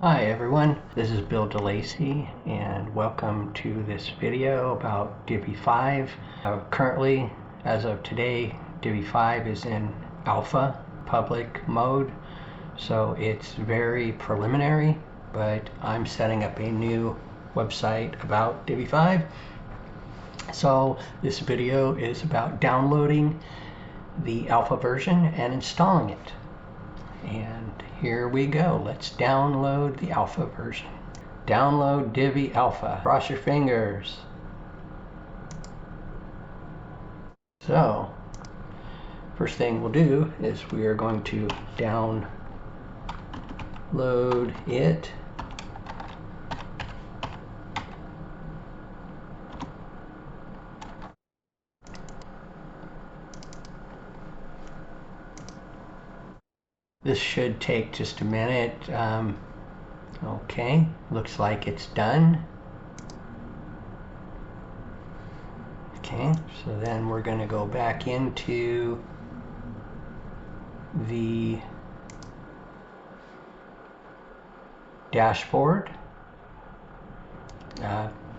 Hi everyone, this is Bill DeLacy and welcome to this video about Divi 5. Currently, as of today, Divi 5 is in alpha public mode, so it's very preliminary, but I'm setting up a new website about Divi 5. So this video is about downloading the alpha version and installing it. And here we go. Let's download the alpha version. Download Divi Alpha. Cross your fingers. So, first thing we'll do is we are going to download it. This should take just a minute. Okay, looks like it's done. Okay, so then we're going to go back into the dashboard.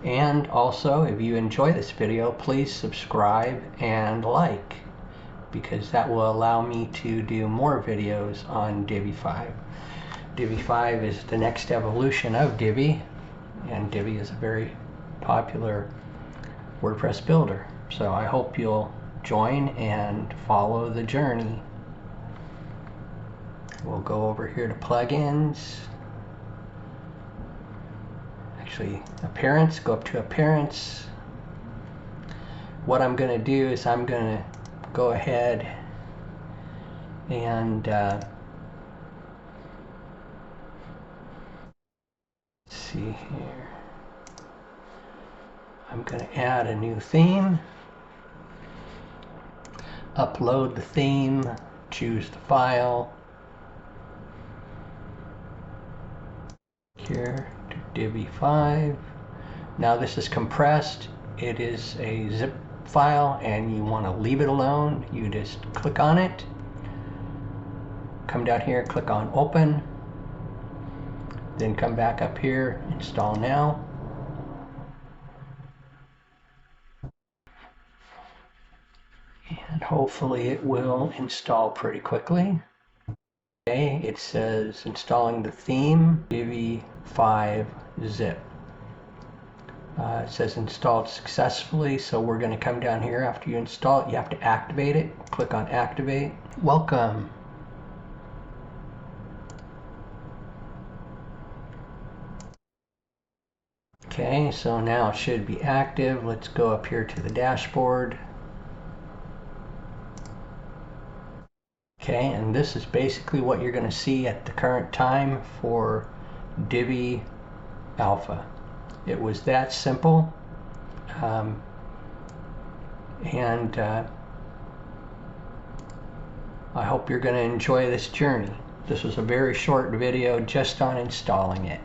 And also, if you enjoy this video, please subscribe and like, because that will allow me to do more videos on Divi 5. Divi 5 is the next evolution of Divi, and Divi is a very popular WordPress builder. So I hope you'll join and follow the journey. We'll go over here to plugins. Actually, appearance, go up to appearance. What I'm going to do is I'm going to go ahead and see here. I'm going to add a new theme. Upload the theme, choose the file. Here to Divi 5. Now this is compressed. It is a zip file and you want to leave it alone. You just click on it, come down here, click on open, then come back up here, install now. And hopefully it will install pretty quickly. Okay, it says installing the theme, Divi 5 zip. It says installed successfully, so we're going to come down here. After you install it, you have to activate it. Click on activate. Welcome. Okay, so now it should be active. Let's go up here to the dashboard. Okay, and this is basically what you're going to see at the current time for Divi Alpha. It was that simple, and I hope you're going to enjoy this journey. This was a very short video just on installing it.